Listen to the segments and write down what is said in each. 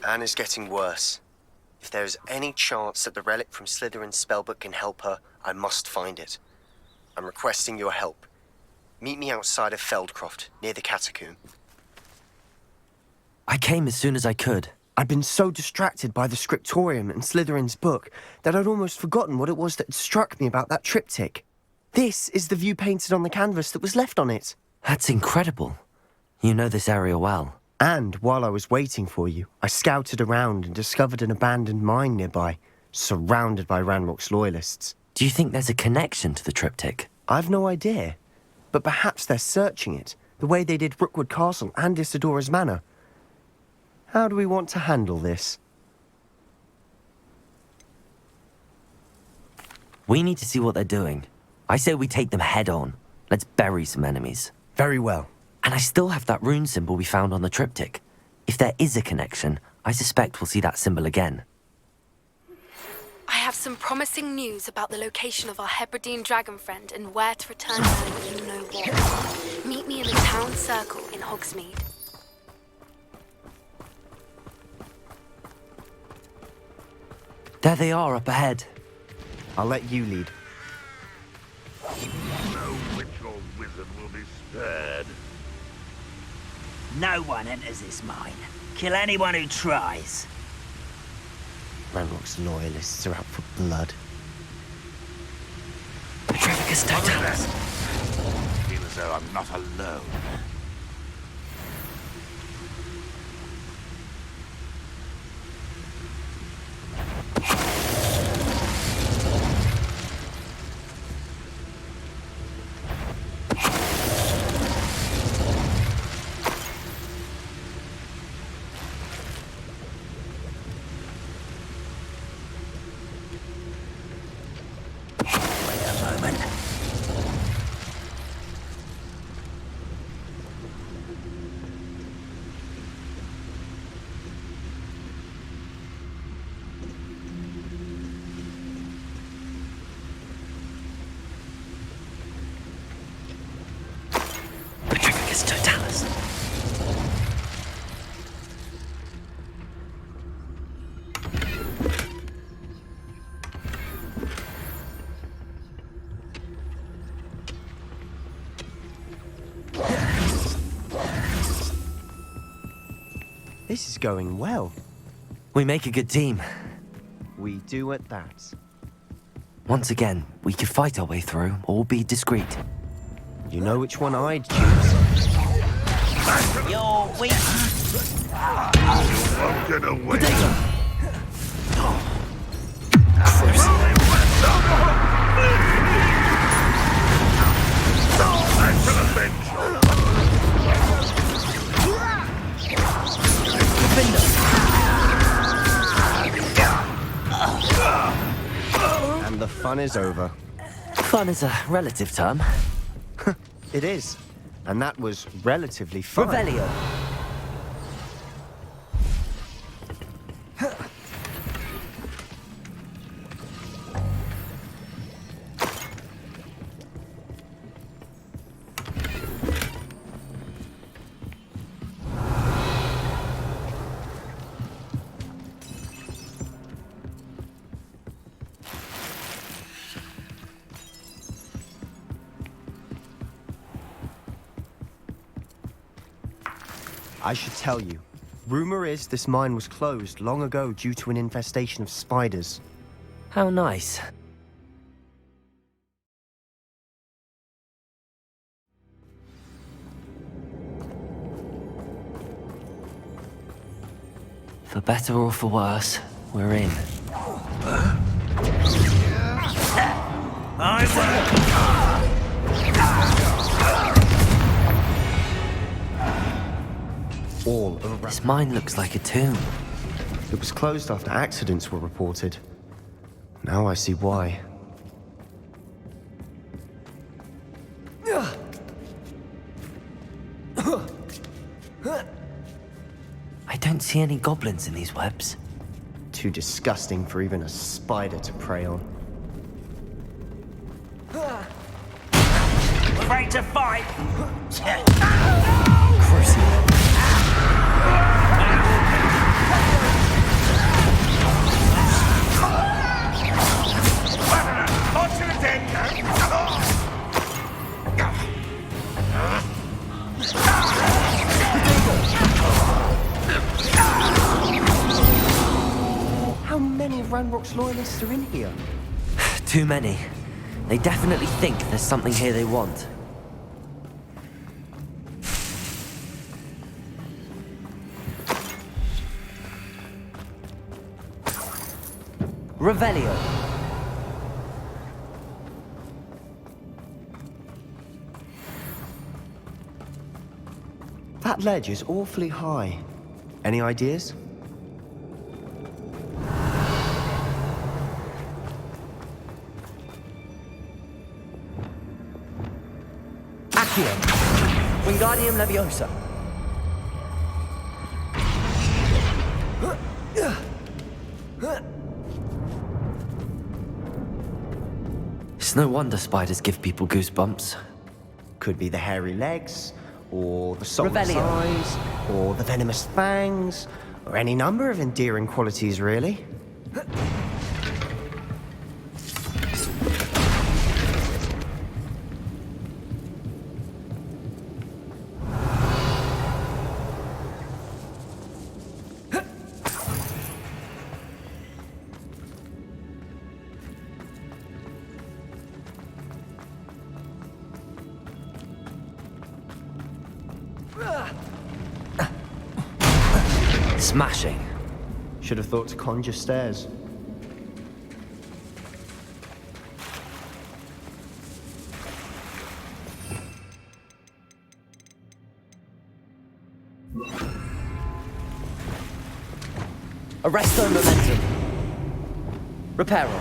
Anna's getting worse. If there is any chance that the relic from Slytherin's spellbook can help her, I must find it. I'm requesting your help. Meet me outside of Feldcroft, near the catacomb. I came as soon as I could. I'd been so distracted by the scriptorium and Slytherin's book that I'd almost forgotten what it was that had struck me about that triptych. This is the view painted on the canvas that was left on it. That's incredible. You know this area well. And while I was waiting for you, I scouted around and discovered an abandoned mine nearby, surrounded by Ranrock's loyalists. Do you think there's a connection to the triptych? I've no idea. But perhaps they're searching it, the way they did Rookwood Castle and Isidora's Manor. How do we want to handle this? We need to see what they're doing. I say we take them head on. Let's bury some enemies. Very well. And I still have that rune symbol we found on the triptych. If there is a connection, I suspect we'll see that symbol again. I have some promising news about the location of our Hebridean dragon friend and where to return her when you know what. Meet me in the town circle in Hogsmeade. There they are up ahead. I'll let you lead. No witch or wizard will be spared. No one enters this mine. Kill anyone who tries. Ranrock's loyalists are out for blood. Petrificus totalis. I feel as though I'm not alone. Totalis. This is going well. We make a good team. We do at that. Once again, we could fight our way through or be discreet. You know which one I'd choose. You're weak. Won't get away. And the fun is over. Fun is a relative term. It is. And that was relatively fun. Revelio. I should tell you. Rumor is this mine was closed long ago due to an infestation of spiders. How nice. For better or for worse, we're in. All around. This mine looks like a tomb. It was closed after accidents were reported. Now I see why. I don't see any goblins in these webs. Too disgusting for even a spider to prey on. Afraid to fight? Crucible. Ranrock's loyalists are in here? Too many. They definitely think there's something here they want. Revelio. That ledge is awfully high. Any ideas? Accio. Wingardium Leviosa. It's no wonder spiders give people goosebumps. Could be the hairy legs, or the solid Revelio. eyes, or the venomous fangs, or any number of endearing qualities, really. Smashing. Should have thought to conjure stairs. Arresto momentum. Reparo.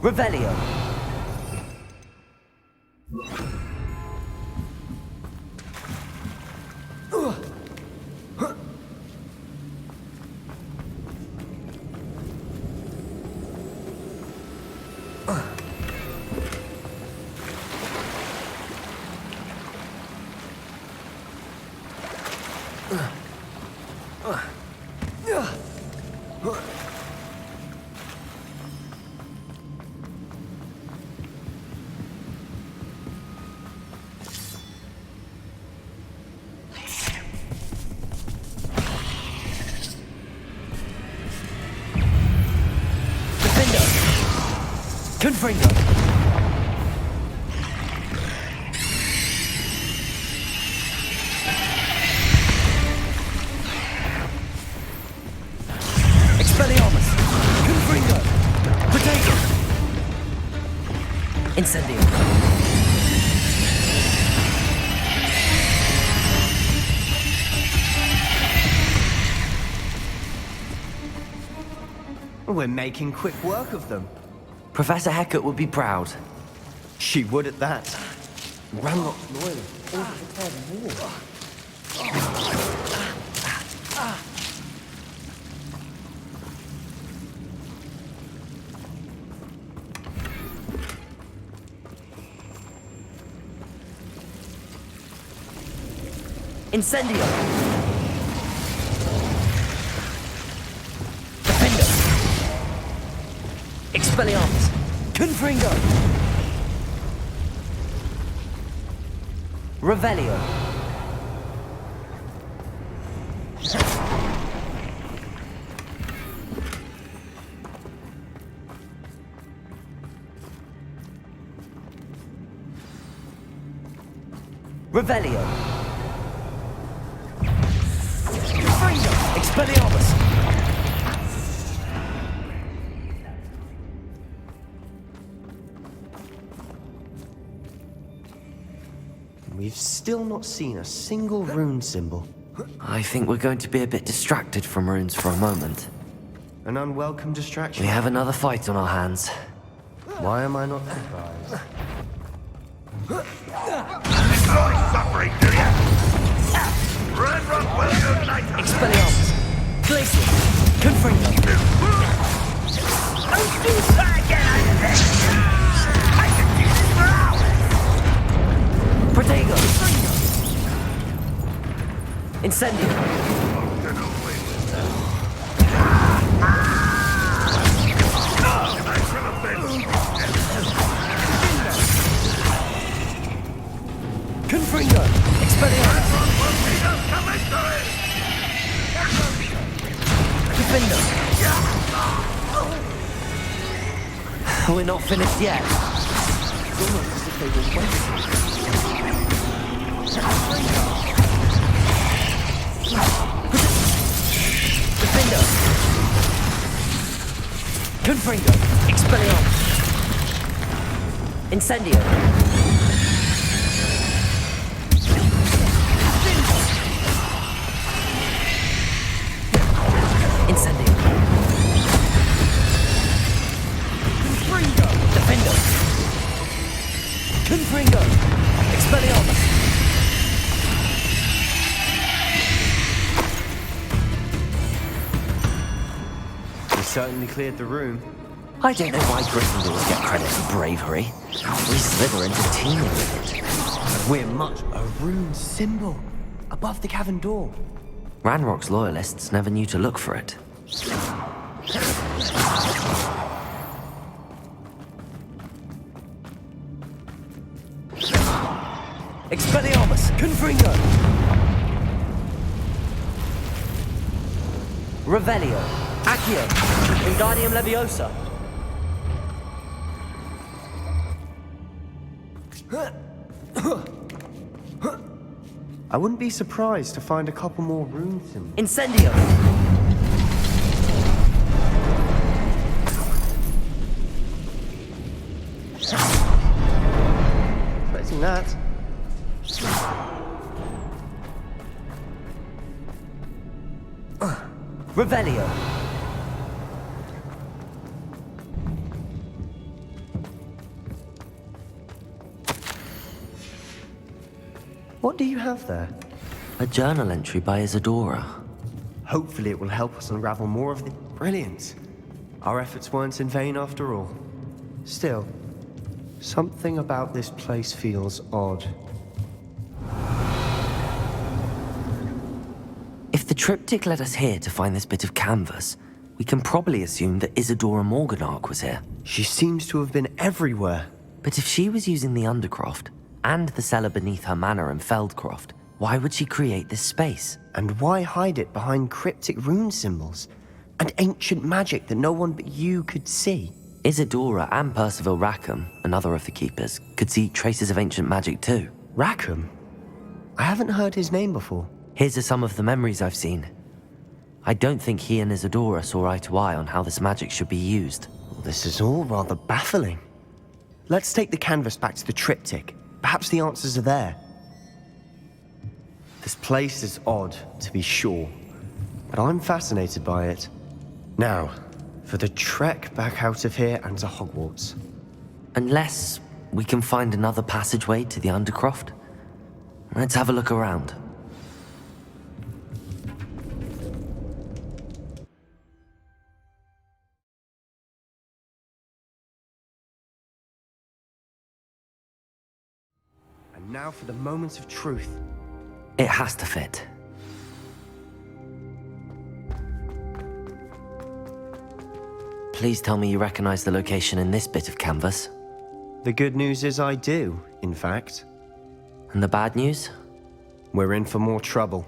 Revelio. Confringo. Expelliarmus. Confringo. Potato. Incendio. We're making quick work of them. Professor Hecat would be proud. She would at that. Ranrock's loyalists all prepared war. Incendio. Expelliarmus. Confringo. Revelio. Revelio. Confringo. Expelliarmus. We've still not seen a single rune symbol. I think we're going to be a bit distracted from runes for a moment. An unwelcome distraction. We have another fight on our hands. Why am I not surprised? Enjoy suffering, do ya? Ranrock will unite us! Expelliarmus. Glacial. Confringo. Don't do that again, I can do this for hours! Protego. Incendio. Get away with that. I shall avenge you. Defender! We're not finished yet. It's almost as if they were waiting. Defender! Confringo! Expelliarmus! Incendio! Incendio! Confringo! Defender! Confringo! Expelliarmus! We certainly cleared the room. I don't know why Gryffindors get credit for bravery. We Slytherins are teeming with it. We're much a rune symbol above the cavern door. Ranrock's loyalists never knew to look for it. Expelliarmus! Confringo! Revelio! Accio! Wingardium Leviosa! I wouldn't be surprised to find a couple more rune symbols. Incendio! Expecting that. Revelio! What do you have there? A journal entry by Isadora. Hopefully it will help us unravel more of the... Brilliant. Our efforts weren't in vain after all. Still, something about this place feels odd. If the triptych led us here to find this bit of canvas, we can probably assume that Isadora Morganach was here. She seems to have been everywhere. But if she was using the Undercroft, and the cellar beneath her manor in Feldcroft, why would she create this space? And why hide it behind cryptic rune symbols? And ancient magic that no one but you could see? Isadora and Percival Rackham, another of the Keepers, could see traces of ancient magic too. Rackham? I haven't heard his name before. Here's some of the memories I've seen. I don't think he and Isadora saw eye to eye on how this magic should be used. This is all rather baffling. Let's take the canvas back to the triptych. Perhaps the answers are there. This place is odd, to be sure, but I'm fascinated by it. Now, for the trek back out of here and to Hogwarts. Unless we can find another passageway to the Undercroft. Let's have a look around. And now for the moment of truth. It has to fit. Please tell me you recognize the location in this bit of canvas. The good news is I do, in fact. And the bad news? We're in for more trouble.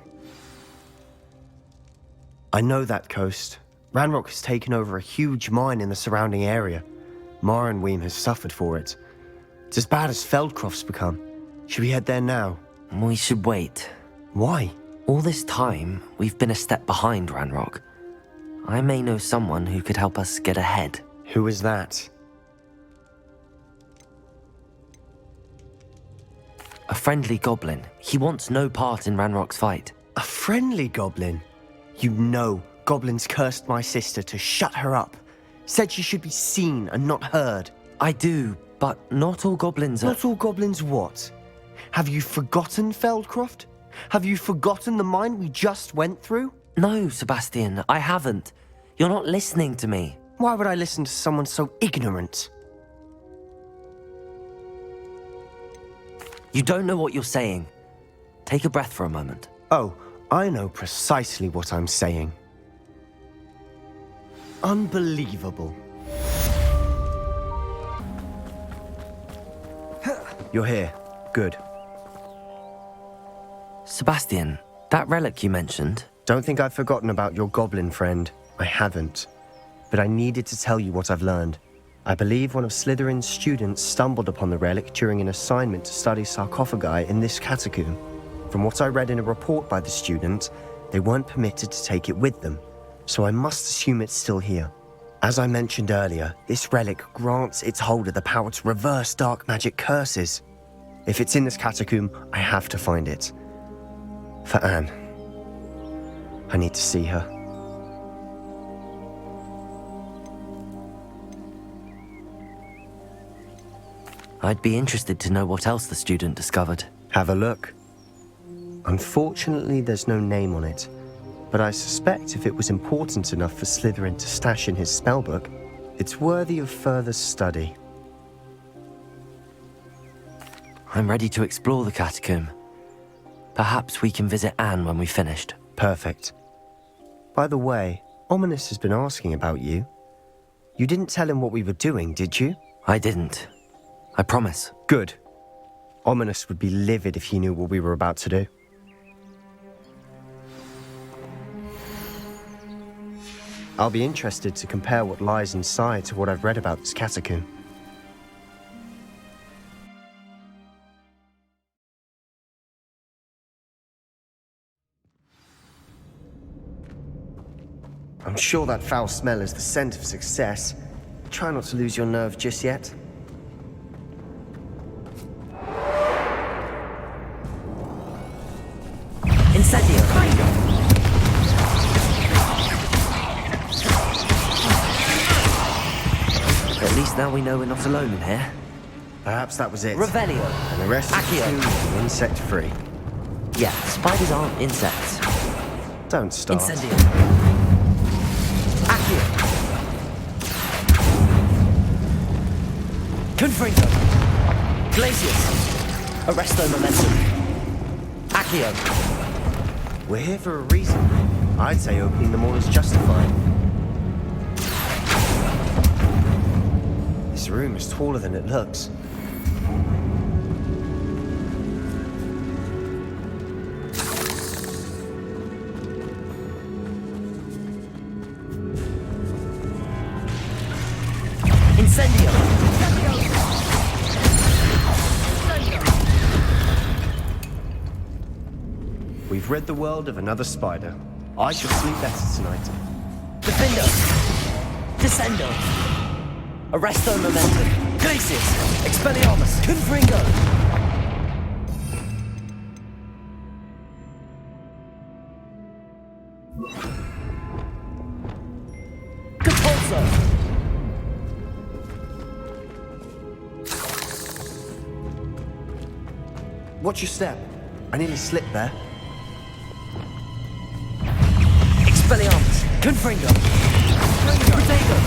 I know that coast. Ranrock has taken over a huge mine in the surrounding area. Marrenweem has suffered for it. It's as bad as Feldcroft's become. Should we head there now? We should wait. Why? All this time, we've been a step behind Ranrock. I may know someone who could help us get ahead. Who is that? A friendly goblin. He wants no part in Ranrock's fight. A friendly goblin? You know, goblins cursed my sister to shut her up. Said she should be seen and not heard. I do, but not all goblins are... Not all goblins what? Have you forgotten Feldcroft? Have you forgotten the mine we just went through? No, Sebastian, I haven't. You're not listening to me. Why would I listen to someone so ignorant? You don't know what you're saying. Take a breath for a moment. Oh, I know precisely what I'm saying. Unbelievable. You're here. Good. Sebastian, That relic you mentioned, Don't think I've forgotten about your goblin friend. I haven't. But I needed to tell you what I've learned. I believe one of Slytherin's students stumbled upon the relic during an assignment to study sarcophagi in this catacomb. From what I read in a report by the student, they weren't permitted to take it with them, so I must assume it's still here. As I mentioned earlier, this relic grants its holder the power to reverse dark magic curses. If it's in this catacomb, I have to find it. For Anne. I need to see her. I'd be interested to know what else the student discovered. Have a look. Unfortunately, there's no name on it, but I suspect if it was important enough for Slytherin to stash in his spellbook, it's worthy of further study. I'm ready to explore the catacomb. Perhaps we can visit Anne when we've finished. Perfect. By the way, Ominous has been asking about you. You didn't tell him what we were doing, did you? I didn't. I promise. Good. Ominous would be livid if he knew what we were about to do. I'll be interested to compare what lies inside to what I've read about this catacomb. I'm sure that foul smell is the scent of success. Try not to lose your nerve just yet. Incendio! At least now we know we're not alone in here. Perhaps that was it. Revelio! And the rest Accio. is insect-free. Yeah, spiders aren't insects. Don't start. Incendio! Accio! Confringo! Glacius! Arresto Momentum! Accio! We're here for a reason. I'd say opening them all is justified. This room is taller than it looks. Incendio! We've rid the world of another spider. I shall sleep better tonight. Defindo! Descendo! Arresto Momentum! Glacius! Expelliarmus! Confringo! Capulso! Watch your step. I nearly slipped there. Expelliarmus! Confringo! Protego!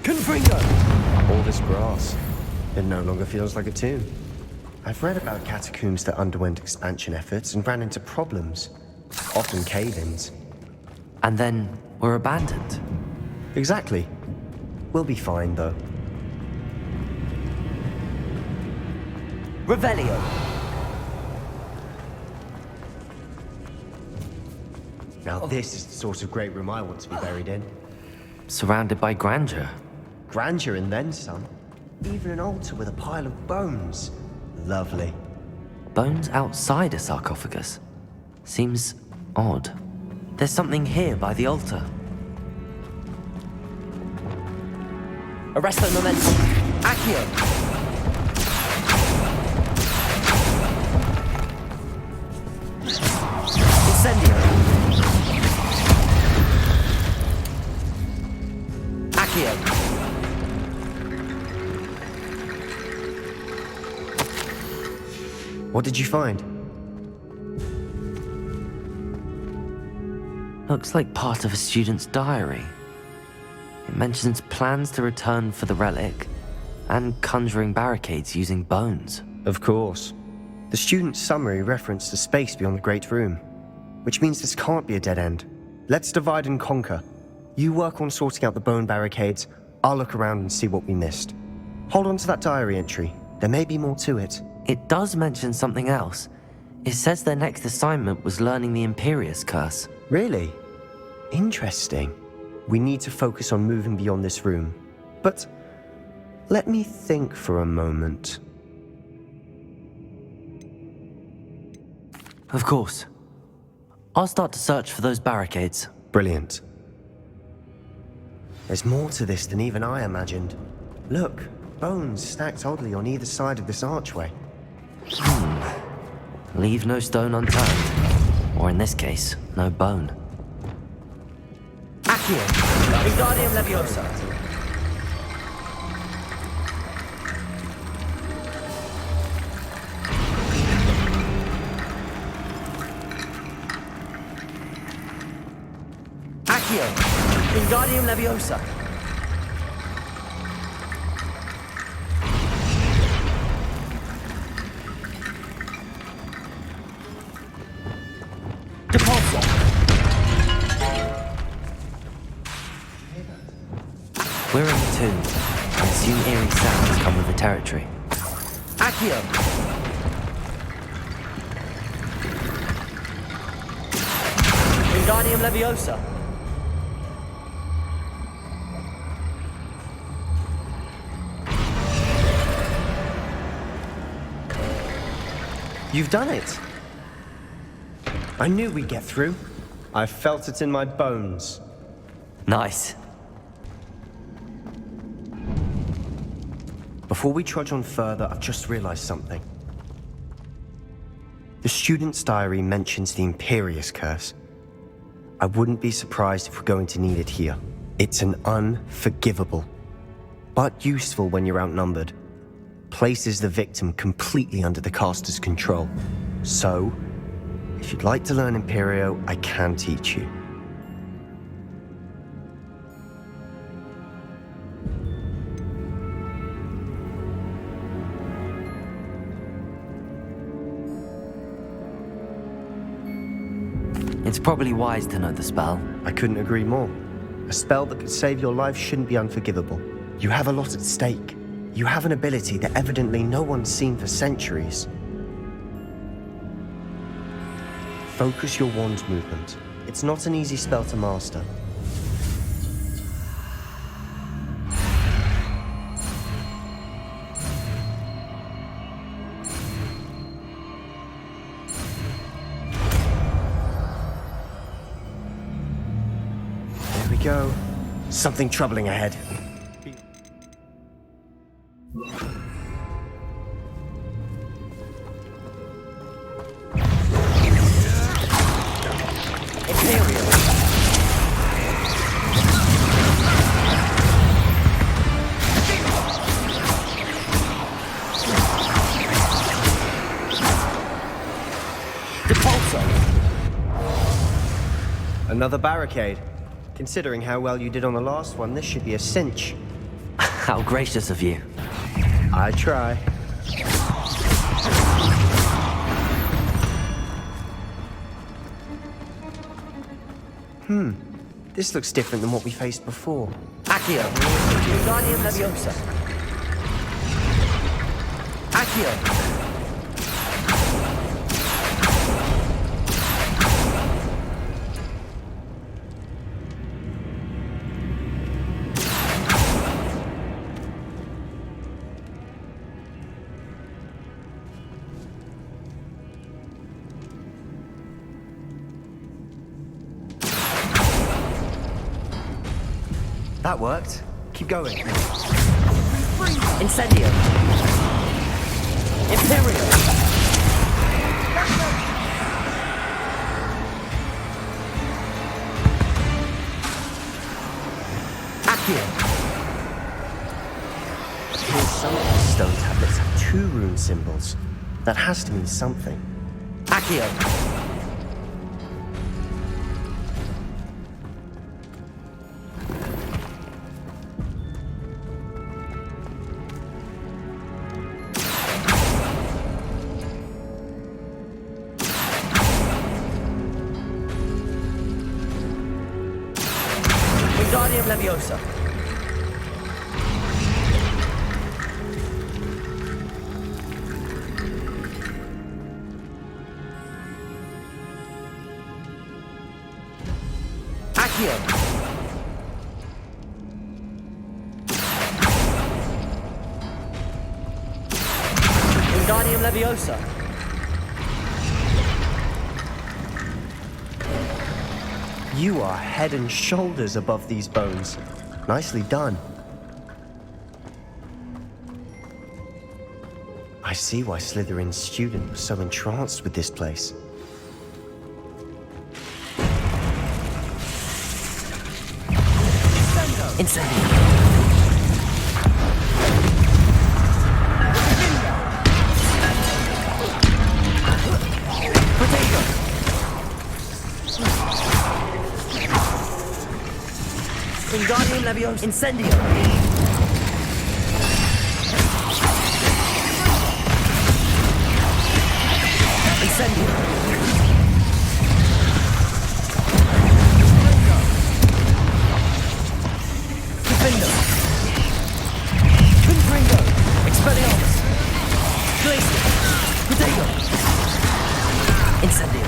Confringo! All this grass. It no longer feels like a tomb. I've read about catacombs that underwent expansion efforts and ran into problems. Often cave-ins. And then were abandoned. Exactly. We'll be fine, though. Revelio! Now this is the sort of great room I want to be buried in. Surrounded by grandeur. Grandeur and then some. Even an altar with a pile of bones. Lovely. Bones outside a sarcophagus. Seems odd. There's something here by the altar. Arresto Momentum! Accio! Incendio! Accio! What did you find? Looks like part of a student's diary. It mentions plans to return for the relic and conjuring barricades using bones. Of course. The student's summary referenced a space beyond the Great Room, which means this can't be a dead end. Let's divide and conquer. You work on sorting out the bone barricades, I'll look around and see what we missed. Hold on to that diary entry. There may be more to it. It does mention something else. It says their next assignment was learning the Imperius Curse. Really? Interesting. We need to focus on moving beyond this room. But let me think for a moment. Of course. I'll start to search for those barricades. Brilliant. There's more to this than even I imagined. Look, bones stacked oddly on either side of this archway. Leave no stone unturned. Or in this case, no bone. Accio! Wingardium Leviosa! Accio! Wingardium Leviosa! Depulso! We're in the tomb. I assume eerie sounds come with the territory. Accio! Wingardium Leviosa! You've done it! I knew we'd get through. I felt it in my bones. Nice. Before we trudge on further, I've just realized something. The student's diary mentions the Imperius Curse. I wouldn't be surprised if we're going to need it here. It's an unforgivable, but useful when you're outnumbered. Places the victim completely under the caster's control. So, if you'd like to learn Imperio, I can teach you. It's probably wise to know the spell. I couldn't agree more. A spell that could save your life shouldn't be unforgivable. You have a lot at stake. You have an ability that evidently no one's seen for centuries. Focus your wand movement. It's not an easy spell to master. There we go. Something troubling ahead. Another barricade. Considering how well you did on the last one, this should be a cinch. How gracious of you. I try. This looks different than what we faced before. Accio! Wingardium Leviosa! Accio! That worked. Keep going. Incendio. Imperial. Accio. Here's some of these stone tablets have 2 rune symbols. That has to mean something. Accio. Leviosa. Accio. Wingardium Leviosa. You are head and shoulders above these bones. Nicely done. I see why Slytherin's student was so entranced with this place. Incendio. Wingardium Leviosa. Incendio. Incendio. Defendo. Confringo. Expelliarmus. Glacier. Protego. Incendio.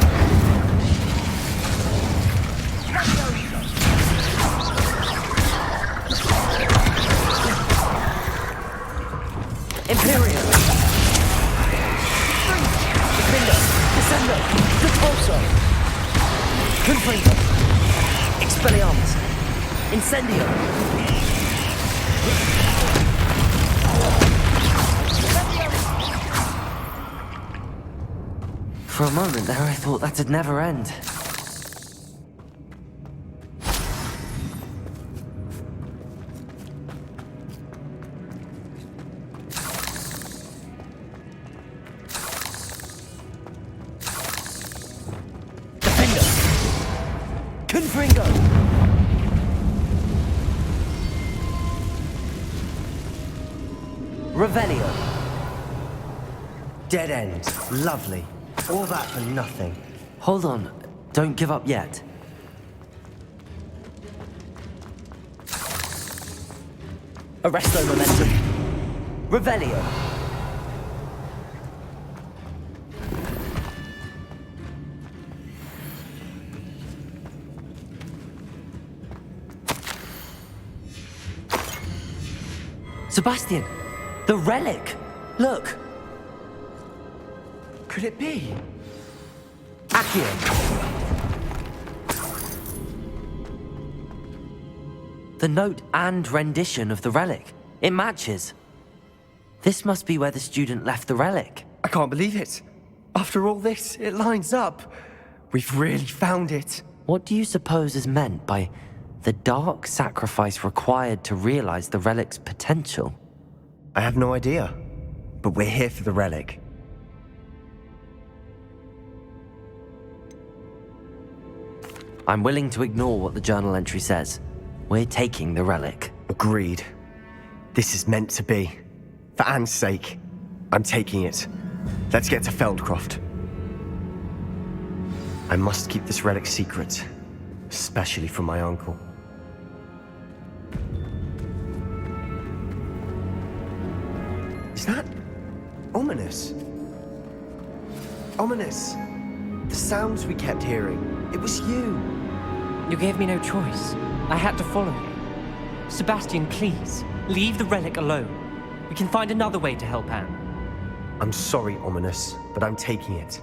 Imperium. Defendo. Descendo. Repulso. Confringo. Expelliarmus. Incendio. For a moment there, I thought that'd never end. Defendo. Confringo. Revelio. Dead end. Lovely. All that for nothing. Hold on. Don't give up yet. Arresto momentum. Revelio. Sebastian! The relic! Look! Could it be? Accio. The note and rendition of the relic. It matches. This must be where the student left the relic. I can't believe it. After all this, it lines up. We've really found it. What do you suppose is meant by the dark sacrifice required to realize the relic's potential? I have no idea. But we're here for the relic. I'm willing to ignore what the journal entry says. We're taking the relic. Agreed. This is meant to be. For Anne's sake, I'm taking it. Let's get to Feldcroft. I must keep this relic secret, especially from my uncle. Is that ominous? Ominous. The sounds we kept hearing. It was you. You gave me no choice. I had to follow you. Sebastian, please, leave the relic alone. We can find another way to help Anne. I'm sorry, Ominous, but I'm taking it.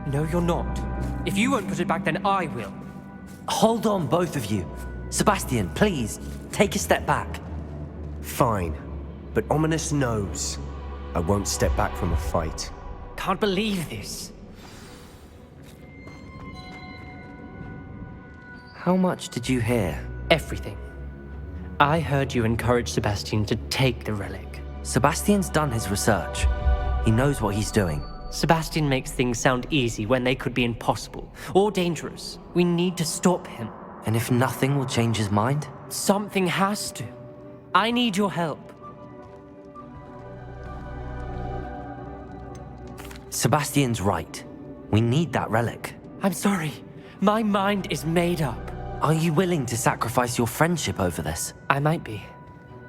No, you're not. If you won't put it back, then I will. Hold on, both of you. Sebastian, please, take a step back. Fine, but Ominous knows I won't step back from a fight. Can't believe this. How much did you hear? Everything. I heard you encourage Sebastian to take the relic. Sebastian's done his research. He knows what he's doing. Sebastian makes things sound easy when they could be impossible or dangerous. We need to stop him. And if nothing will change his mind? Something has to. I need your help. Sebastian's right. We need that relic. I'm sorry. My mind is made up. Are you willing to sacrifice your friendship over this? I might be.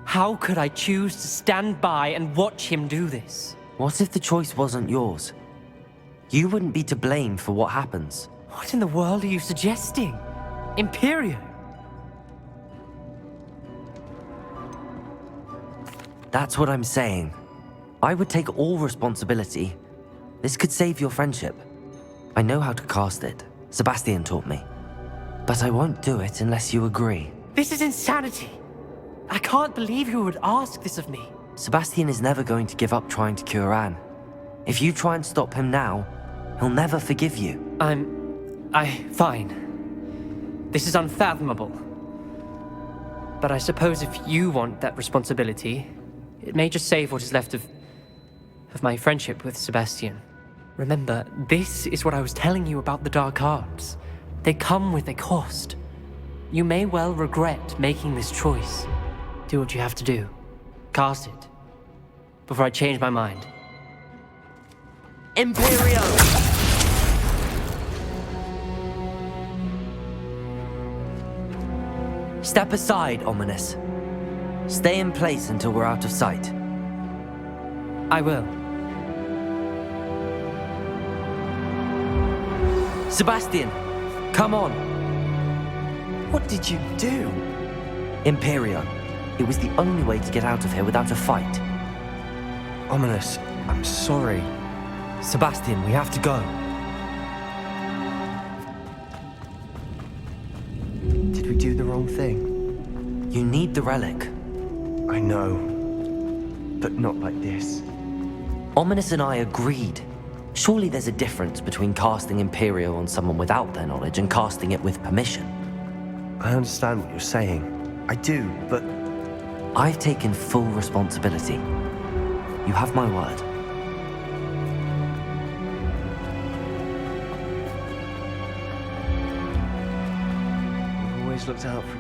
How could I choose to stand by and watch him do this? What if the choice wasn't yours? You wouldn't be to blame for what happens. What in the world are you suggesting? Imperio? That's what I'm saying. I would take all responsibility. This could save your friendship. I know how to cast it. Sebastian taught me. But I won't do it unless you agree. This is insanity. I can't believe you would ask this of me. Sebastian is never going to give up trying to cure Anne. If you try and stop him now, he'll never forgive you. Fine. This is unfathomable. But I suppose if you want that responsibility, it may just save what is left of my friendship with Sebastian. Remember, this is what I was telling you about the dark arts. They come with a cost. You may well regret making this choice. Do what you have to do. Cast it. Before I change my mind. Imperio! Step aside, Ominous. Stay in place until we're out of sight. I will. Sebastian, come on. What did you do? Imperio. It was the only way to get out of here without a fight. Ominous, I'm sorry. Sebastian, we have to go. Did we do the wrong thing? You need the relic. I know. But not like this. Ominous and I agreed. Surely there's a difference between casting Imperio on someone without their knowledge and casting it with permission. I understand what you're saying. I do, but... I've taken full responsibility. You have my word. I've always looked out for...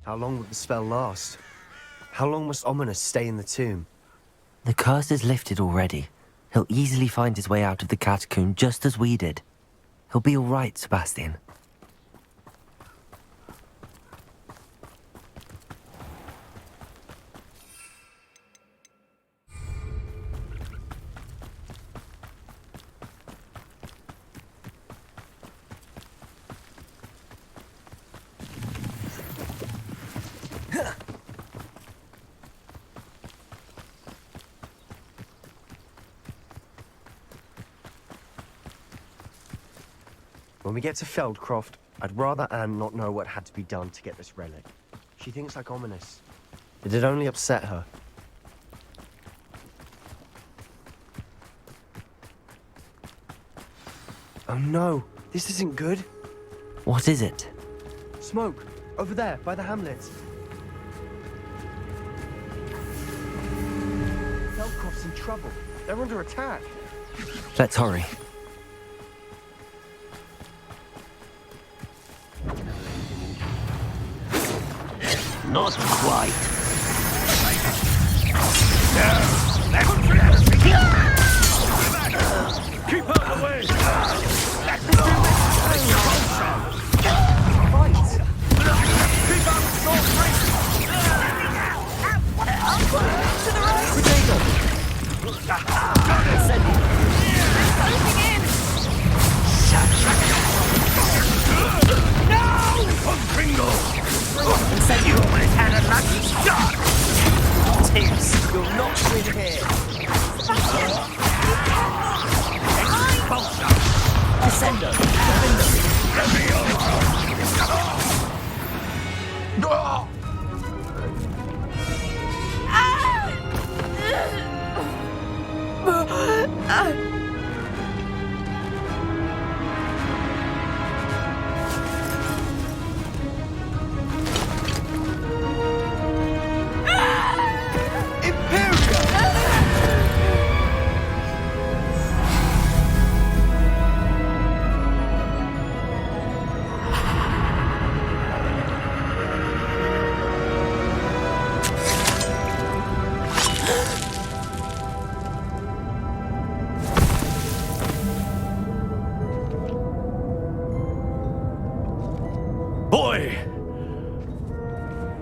How long would the spell last? How long must Ominous stay in the tomb? The curse is lifted already. He'll easily find his way out of the catacomb just as we did. He'll be all right, Sebastian. When we get to Feldcroft, I'd rather Anne not know what had to be done to get this relic. She thinks like Ominous. It'd only upset her. Oh no, this isn't good. What is it? Smoke, over there, by the hamlet. Feldcroft's in trouble. They're under attack. Let's hurry. Not quite. Keep out of the way! Said you always had a lucky start. Tips, you'll not win here. Descendo.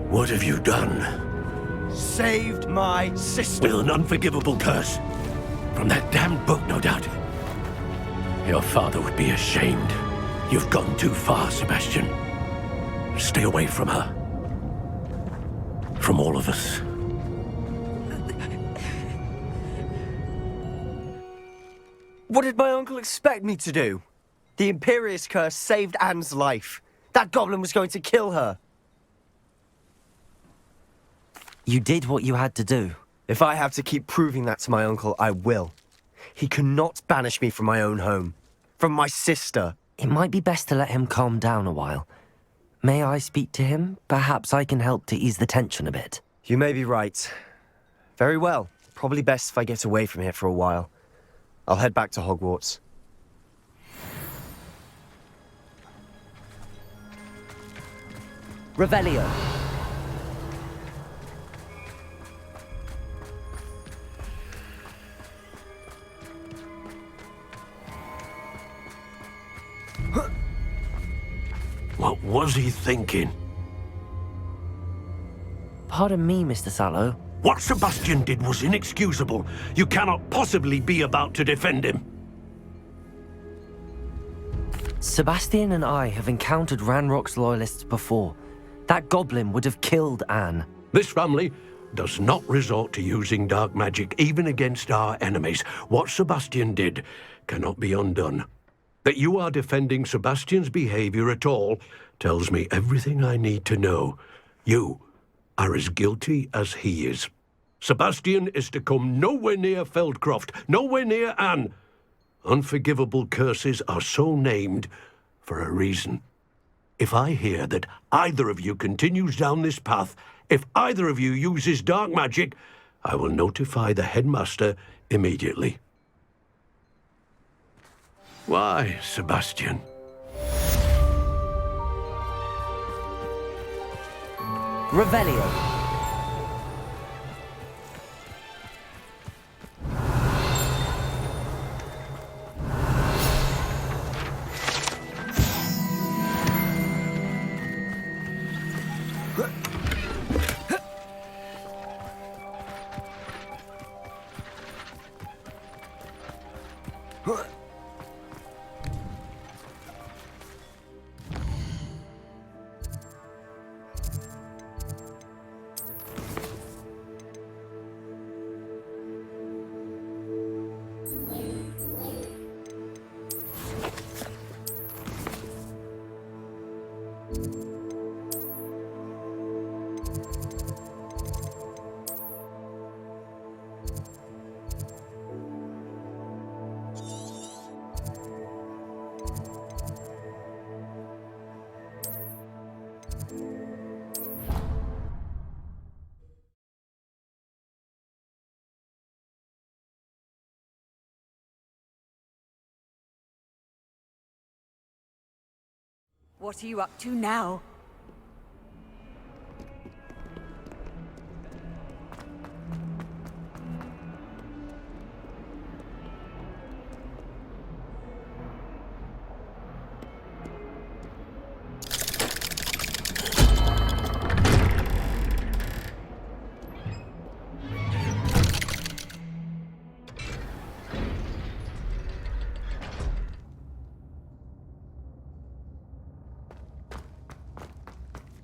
What have you done? Saved my sister. With an unforgivable curse. From that damned book, no doubt. Your father would be ashamed. You've gone too far, Sebastian. Stay away from her. From all of us. What did my uncle expect me to do? The Imperious curse saved Anne's life. That goblin was going to kill her. You did what you had to do. If I have to keep proving that to my uncle, I will. He cannot banish me from my own home. From my sister. It might be best to let him calm down a while. May I speak to him? Perhaps I can help to ease the tension a bit. You may be right. Very well. Probably best if I get away from here for a while. I'll head back to Hogwarts. Revelio. What was he thinking? Pardon me, Mr. Sallow. What Sebastian did was inexcusable. You cannot possibly be about to defend him. Sebastian and I have encountered Ranrock's loyalists before. That goblin would have killed Anne. This family does not resort to using dark magic even against our enemies. What Sebastian did cannot be undone. That you are defending Sebastian's behavior at all tells me everything I need to know. You are as guilty as he is. Sebastian is to come nowhere near Feldcroft, nowhere near Anne. Unforgivable curses are so named for a reason. If I hear that either of you continues down this path, if either of you uses dark magic, I will notify the headmaster immediately. Why, Sebastian? Revelio. What are you up to now?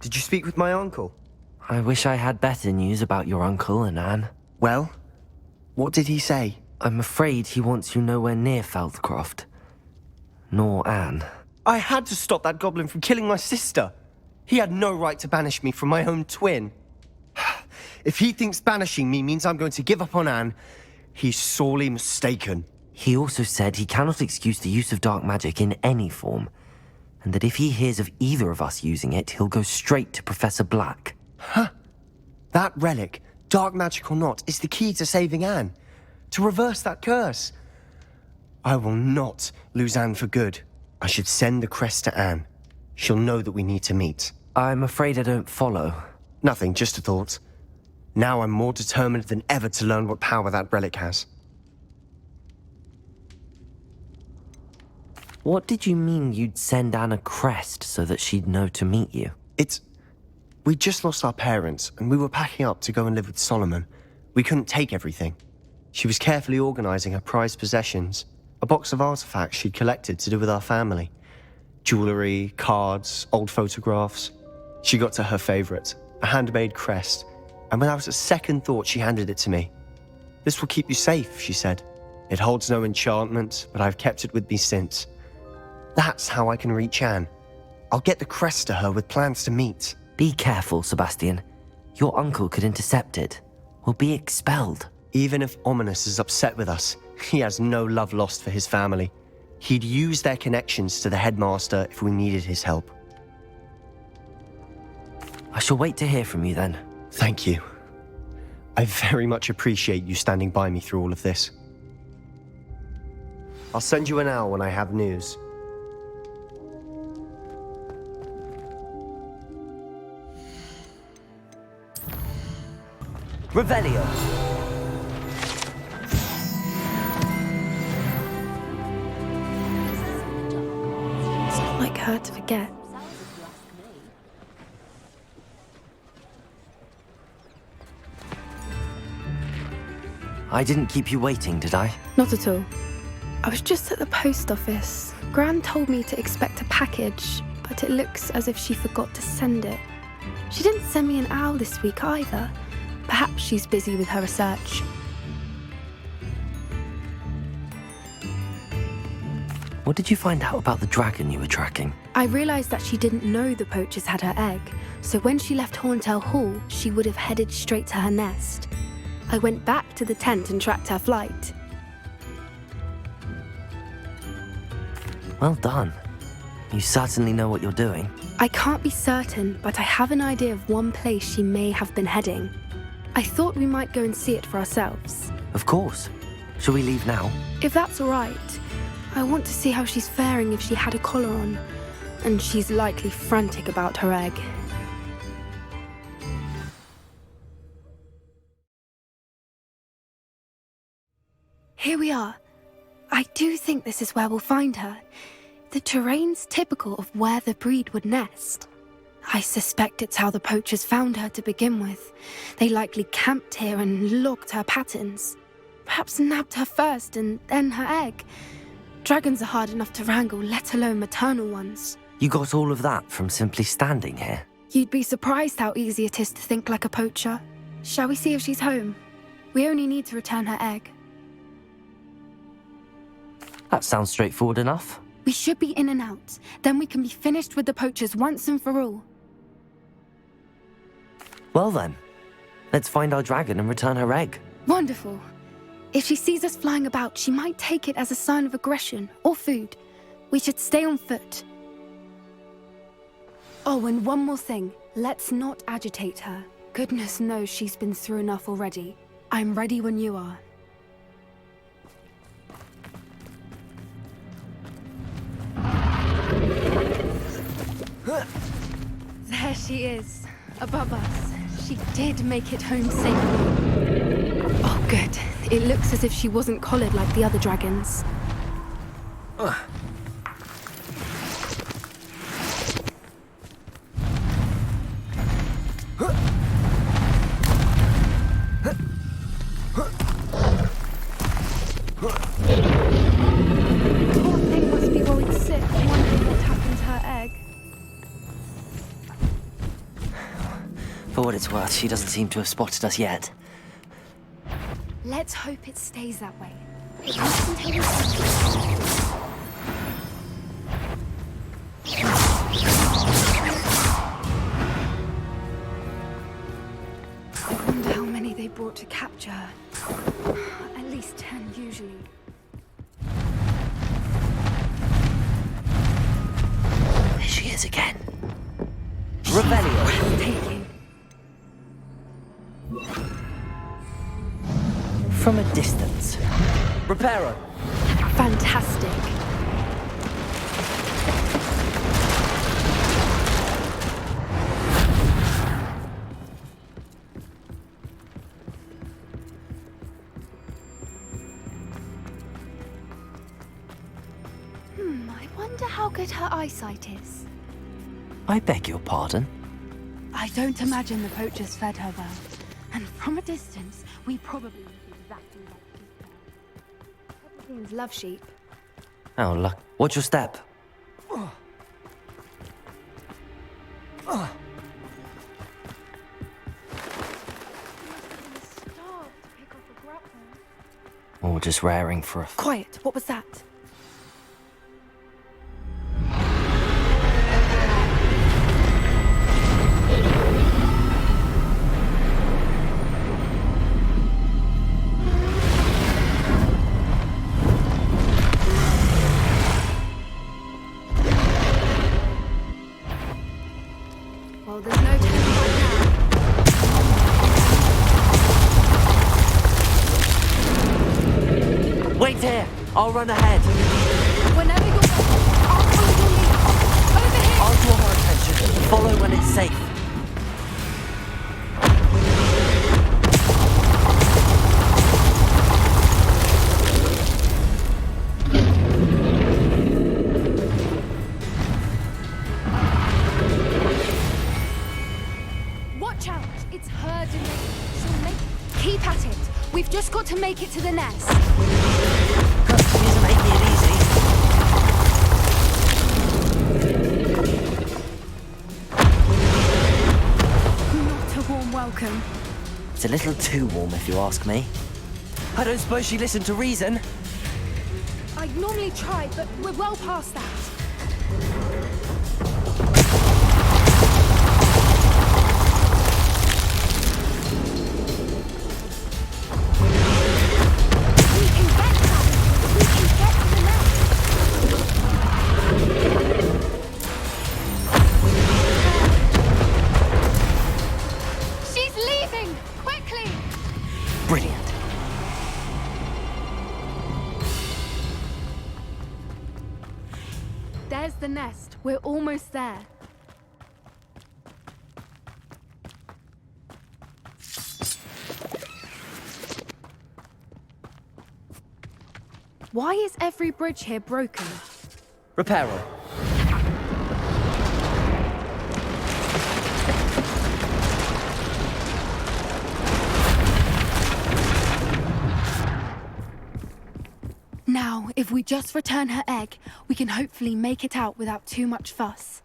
Did you speak with my uncle? I wish I had better news about your uncle and Anne. Well, what did he say? I'm afraid he wants you nowhere near Feldcroft. Nor Anne. I had to stop that goblin from killing my sister. He had no right to banish me from my own twin. If he thinks banishing me means I'm going to give up on Anne, he's sorely mistaken. He also said he cannot excuse the use of dark magic in any form, and that if he hears of either of us using it, he'll go straight to Professor Black. Huh? That relic, dark magic or not, is the key to saving Anne. To reverse that curse. I will not lose Anne for good. I should send the crest to Anne. She'll know that we need to meet. I'm afraid I don't follow. Nothing, just a thought. Now I'm more determined than ever to learn what power that relic has. What did you mean you'd send Anne a crest so that she'd know to meet you? We'd just lost our parents, and we were packing up to go and live with Solomon. We couldn't take everything. She was carefully organising her prized possessions, a box of artifacts she'd collected to do with our family. Jewellery, cards, old photographs. She got to her favourite, a handmade crest, and without a second thought she handed it to me. "This will keep you safe," she said. "It holds no enchantment, but I've kept it with me since. That's how I can reach Anne. I'll get the crest to her with plans to meet." Be careful, Sebastian. Your uncle could intercept it, or be expelled. Even if Ominous is upset with us, he has no love lost for his family. He'd use their connections to the headmaster if we needed his help. I shall wait to hear from you then. Thank you. I very much appreciate you standing by me through all of this. I'll send you an owl when I have news. Revelio. It's not like her to forget. I didn't keep you waiting, did I? Not at all. I was just at the post office. Gran told me to expect a package, but it looks as if she forgot to send it. She didn't send me an owl this week either. Perhaps she's busy with her research. What did you find out about the dragon you were tracking? I realised that she didn't know the poachers had her egg, so when she left Horntail Hall, she would have headed straight to her nest. I went back to the tent and tracked her flight. Well done. You certainly know what you're doing. I can't be certain, but I have an idea of one place she may have been heading. I thought we might go and see it for ourselves. Of course. Shall we leave now? If that's all right. I want to see how she's faring if she had a collar on. And she's likely frantic about her egg. Here we are. I do think this is where we'll find her. The terrain's typical of where the breed would nest. I suspect it's how the poachers found her to begin with. They likely camped here and logged her patterns. Perhaps nabbed her first and then her egg. Dragons are hard enough to wrangle, let alone maternal ones. You got all of that from simply standing here? You'd be surprised how easy it is to think like a poacher. Shall we see if she's home? We only need to return her egg. That sounds straightforward enough. We should be in and out. Then we can be finished with the poachers once and for all. Well then, let's find our dragon and return her egg. Wonderful. If she sees us flying about, she might take it as a sign of aggression or food. We should stay on foot. Oh, and one more thing. Let's not agitate her. Goodness knows she's been through enough already. I'm ready when you are. There she is, above us. She did make it home safely. Oh, good. It looks as if she wasn't collared like the other dragons. Poor thing must be worried sick, wondering what happened to her egg. For what it's worth, she doesn't seem to have spotted us yet. Let's hope it stays that way. At least until we see. I wonder how many they brought to capture her. At least 10 usually. There she is again. Revelio. Taking. From a distance. Reparo. Fantastic. I wonder how good her eyesight is. I beg your pardon? I don't imagine the poachers fed her well. And from a distance, we probably look exactly like sheep. Sebastians love sheep. Oh, look. Watch your step. Or just raring for a... Quiet, what was that? Well, there's no turning back now. Wait here! I'll run ahead. Whenever you're ready, I'll follow your lead. Over here! I'll draw her attention. Follow when it's safe. Watch out! It's her domain. She'll make... Keep at it. We've just got to make it to the nest. She isn't making it easy. Not a warm welcome. It's a little too warm, if you ask me. I don't suppose she listened to reason. I'd normally try, but we're well past that. We can get that. We can get to the nest. She's leaving! Quickly! Brilliant. There's the nest. We're almost there. Why is every bridge here broken? Repair her. Now, if we just return her egg, we can hopefully make it out without too much fuss.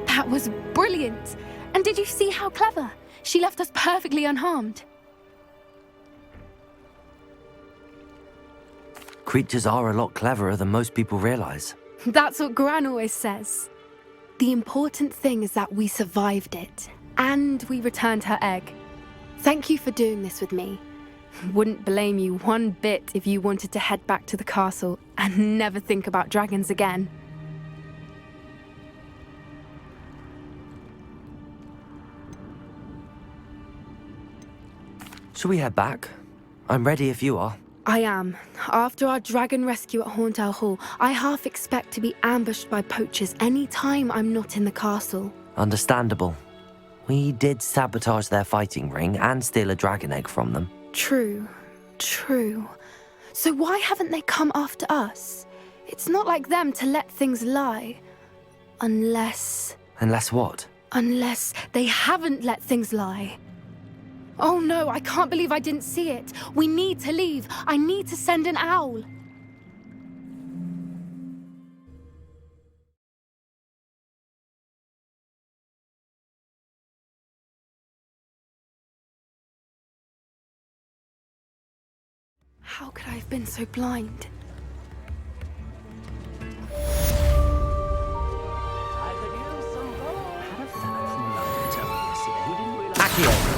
That was brilliant! And did you see how clever? She left us perfectly unharmed. Creatures are a lot cleverer than most people realize. That's what Gran always says. The important thing is that we survived it, and we returned her egg. Thank you for doing this with me. Wouldn't blame you one bit if you wanted to head back to the castle and never think about dragons again. Shall we head back? I'm ready if you are. I am. After our dragon rescue at Hauntel Hall, I half expect to be ambushed by poachers any time I'm not in the castle. Understandable. We did sabotage their fighting ring and steal a dragon egg from them. True. So why haven't they come after us? It's not like them to let things lie. Unless what? Unless they haven't let things lie. Oh no, I can't believe I didn't see it. We need to leave. I need to send an owl. How could I have been so blind? Accio!